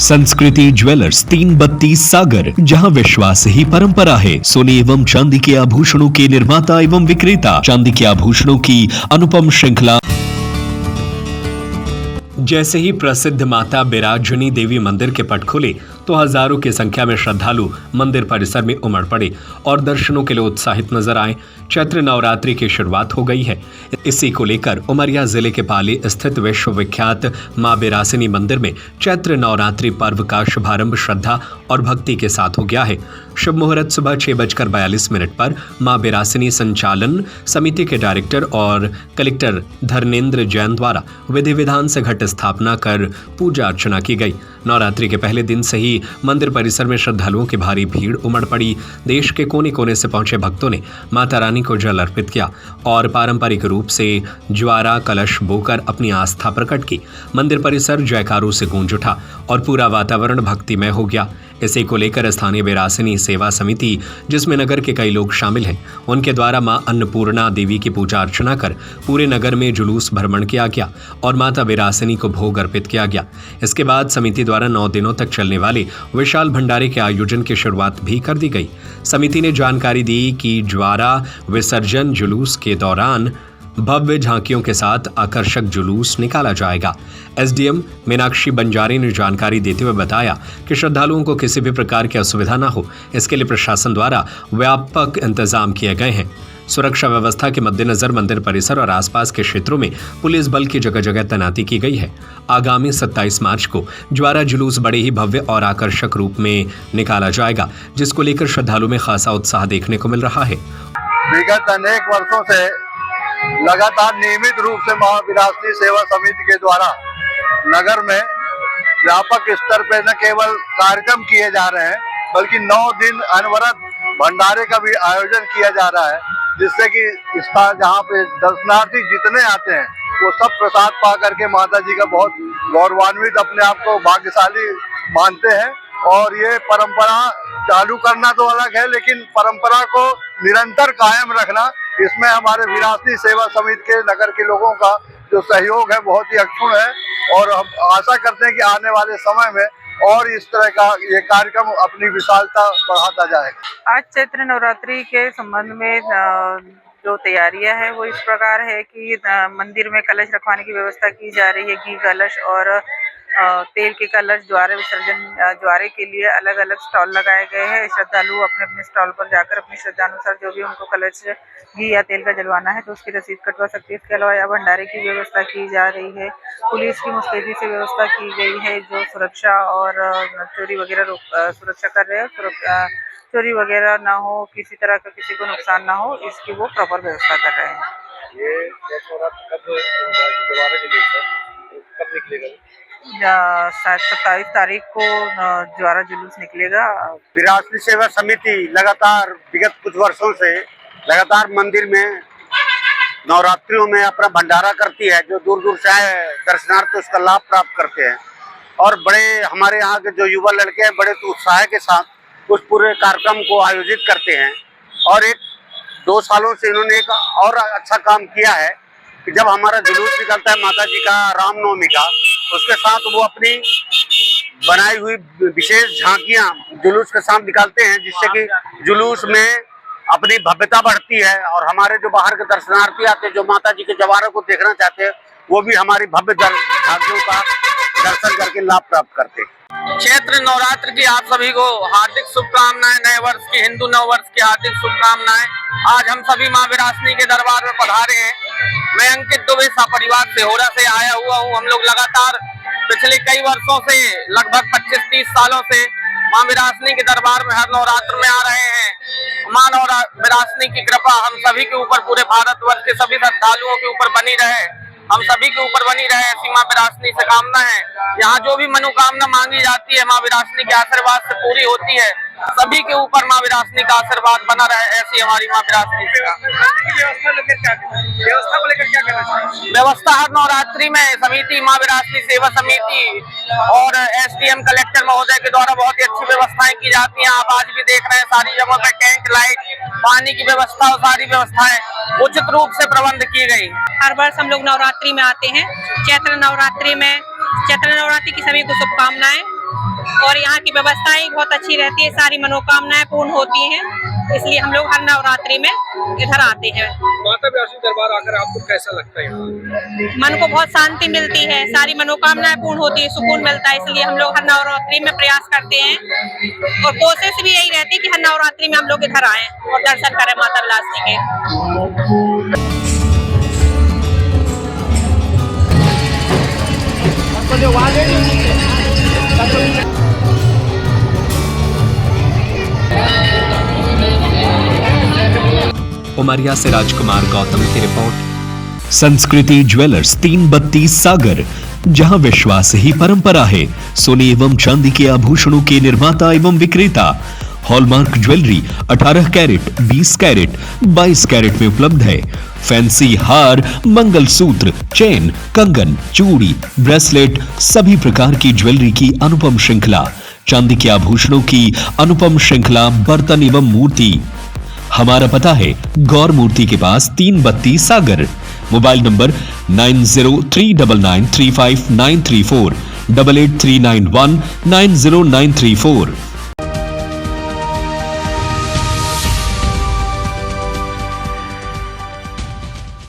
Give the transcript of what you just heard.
संस्कृति ज्वेलर्स 332 सागर, जहां विश्वास ही परंपरा है। सोने एवं चांदी के आभूषणों के निर्माता एवं विक्रेता, चांदी के आभूषणों की अनुपम श्रृंखला। जैसे ही प्रसिद्ध माता बिराजनी देवी मंदिर के पट खुले तो हजारों की संख्या में श्रद्धालु मंदिर परिसर में उमड़ पड़े और दर्शनों के लिए उत्साहित नजर आए। चैत्र नवरात्रि की शुरुआत हो गई है। इसी को लेकर उमरिया जिले के पाली स्थित विश्वविख्यात मां बिरासिनी मंदिर में चैत्र नवरात्रि पर्व का शुभारंभ श्रद्धा और भक्ति के साथ हो गया है। शुभ मुहूर्त सुबह 6:42 पर मां बिरासिनी संचालन समिति के डायरेक्टर और कलेक्टर धर्मेंद्र जैन द्वारा विधि विधान से घट स्थापना कर पूजा अर्चना की गई। नवरात्रि के पहले दिन से ही मंदिर परिसर में श्रद्धालुओं की भारी भीड़ उमड़ पड़ी। देश के कोने कोने से पहुंचे भक्तों ने माता रानी को जल अर्पित किया और पारंपरिक रूप से ज्वारा कलश बोकर अपनी आस्था प्रकट की। मंदिर परिसर जयकारों से गूंज उठा और पूरा वातावरण भक्तिमय हो गया। इसी को लेकर स्थानीय बिरासिनी सेवा समिति, जिसमें नगर के कई लोग शामिल हैं, उनके द्वारा मां अन्नपूर्णा देवी की पूजा अर्चना कर पूरे नगर में जुलूस भ्रमण किया गया और माता बिरासिनी को भोग अर्पित किया गया। इसके बाद समिति द्वारा 9 दिनों तक चलने वाले विशाल भंडारे के आयोजन की शुरुआत भी कर दी गई। समिति ने जानकारी दी कि ज्वारा विसर्जन जुलूस के दौरान भव्य झांकियों के साथ आकर्षक जुलूस निकाला जाएगा। एसडीएम मीनाक्षी बंजारी ने जानकारी देते हुए बताया कि श्रद्धालुओं को किसी भी प्रकार की असुविधा न हो, इसके लिए प्रशासन द्वारा व्यापक इंतजाम किए गए हैं। सुरक्षा व्यवस्था के मद्देनजर मंदिर परिसर और आसपास के क्षेत्रों में पुलिस बल की जगह जगह तैनाती की गई है। आगामी 27 मार्च को ज्वारा जुलूस बड़े ही भव्य और आकर्षक रूप में निकाला जाएगा, जिसको लेकर श्रद्धालुओं में खासा उत्साह देखने को मिल रहा है। विगत अनेक वर्षों से लगातार नियमित रूप से मां बिरासिनी सेवा समिति के द्वारा नगर में व्यापक स्तर पर न केवल कार्यक्रम किए जा रहे हैं, बल्कि 9 दिन अनवरत भंडारे का भी आयोजन किया जा रहा है, जिससे कि इसका जहाँ पे दर्शनार्थी जितने आते हैं वो सब प्रसाद पा करके माता जी का बहुत गौरवान्वित अपने आप को भाग्यशाली मानते हैं। और ये परंपरा चालू करना तो अलग है, लेकिन परंपरा को निरंतर कायम रखना, इसमें हमारे बिरासिनी सेवा समिति के नगर के लोगों का जो सहयोग है बहुत ही अक्षुण्ण है। और हम आशा करते हैं कि आने वाले समय में और इस तरह का ये कार्यक्रम अपनी विशालता बढ़ाता जाएगा। आज चैत्र नवरात्रि के संबंध में जो तैयारियां है वो इस प्रकार है कि मंदिर में कलश रखवाने की व्यवस्था की जा रही है। घी कलश और तेल के कलश ज्वारे विसर्जन ज्वारे के लिए अलग अलग स्टॉल लगाए गए हैं। श्रद्धालु अपने अपने स्टॉल पर जाकर अपनी श्रद्धानुसार जो भी उनको कलश घी या तेल का जलवाना है तो उसकी रसीद कटवा सकती है। इसके अलावा यहाँ भंडारे की व्यवस्था की जा रही है। पुलिस की मुस्तैदी से व्यवस्था की गई है, जो सुरक्षा और चोरी वगैरह सुरक्षा कर रहे हैं। चोरी वगैरह ना हो, किसी तरह का किसी को नुकसान ना हो, इसकी वो प्रॉपर व्यवस्था कर रहे हैं। ये कब निकलेगा? शायद 27 तारीख को ज्वारा जुलूस निकलेगा। बिरासिनी सेवा समिति लगातार विगत कुछ वर्षों से लगातार मंदिर में नवरात्रियों में अपना भंडारा करती है। जो दूर दूर से आए दर्शनार्थी उसका लाभ प्राप्त करते हैं और बड़े हमारे यहाँ के जो युवा लड़के हैं बड़े उत्साह के साथ उस पूरे कार्यक्रम को आयोजित करते हैं। और 2 सालों से इन्होंने एक और अच्छा काम किया है कि जब हमारा जुलूस निकलता है माता जी का रामनवमी का, उसके साथ वो अपनी बनाई हुई विशेष झांकियां जुलूस के साथ निकालते हैं, जिससे कि जुलूस में अपनी भव्यता बढ़ती है। और हमारे जो बाहर के दर्शनार्थी आते हैं जो माता जी के जवारों को देखना चाहते हैं वो भी हमारी भव्य झांकियों का दर्शन करके लाभ प्राप्त करते हैं। चैत्र नवरात्र की आप सभी को हार्दिक शुभकामनाएं। नए वर्ष की, हिंदू नव वर्ष की हार्दिक शुभकामनाएं। आज हम सभी मां बिरासिनी के दरबार में पधारे हैं। मैं अंकित दुबे परिवार से होरा से आया हुआ हूँ। हम लोग लगातार पिछले कई वर्षों से लगभग 25-30 सालों से मां बिरासिनी के दरबार में हर नवरात्र में आ रहे हैं। मां बिरासिनी की कृपा हम सभी के ऊपर, पूरे भारतवर्ष के सभी श्रद्धालुओं के ऊपर बनी रहे, हम सभी के ऊपर बनी रहे, ऐसी मां बिरासिनी से कामना है। यहाँ जो भी मनोकामना मांगी जाती है मां बिरासिनी के आशीर्वाद से पूरी होती है। सभी के ऊपर मां बिरासिनी का आशीर्वाद बना रहे, ऐसी हमारी मां बिरासिनी से। व्यवस्था को लेकर क्या कहना चाहिए? व्यवस्था हर नवरात्रि में समिति, मां बिरासिनी सेवा समिति और एसडीएम कलेक्टर महोदय के द्वारा बहुत ही अच्छी व्यवस्थाएं की जाती हैं। आप आज भी देख रहे हैं सारी जगहों पर टैंक, लाइट, पानी की व्यवस्था और सारी व्यवस्थाएं उचित रूप से प्रबंध की गई। हर वर्ष हम लोग नवरात्रि में आते हैं। चैत्र नवरात्रि की सभी को शुभकामनाएं। और यहाँ की व्यवस्थाएं बहुत अच्छी रहती है, सारी मनोकामनाएं पूर्ण होती हैं, इसलिए हम लोग हर नवरात्रि में इधर आते हैं। माता वैष्णो दरबार आकर आपको कैसा लगता है यहाँ? मन को बहुत शांति मिलती है, सारी मनोकामनाएं पूर्ण होती है, सुकून मिलता है, इसलिए हम लोग हर नवरात्रि में प्रयास करते हैं और कोशिश भी यही रहती है कि हर नवरात्रि में हम लोग इधर आएं और दर्शन करें माता विलासिनी के। उमरिया से राजकुमार गौतम की रिपोर्ट। संस्कृति ज्वेलर्स 332 सागर, जहां विश्वास ही परंपरा है। सोने एवं चांदी के आभूषणों के निर्माता एवं विक्रेता। Hallmark jewellery 18 carat, 20 carat, 22 carat में उपलब्ध है। फैंसी हार, मंगलसूत्र, चेन, कंगन, चूड़ी, ब्रेसलेट, सभी प्रकार की ज्वेलरी की अनुपम श्रृंखला। चांदी के आभूषणों की अनुपम श्रृंखला, बर्तन एवं मूर्ति। हमारा पता है गौर मूर्ति के पास 332 सागर। Mobile number 9039935934, 8839190934।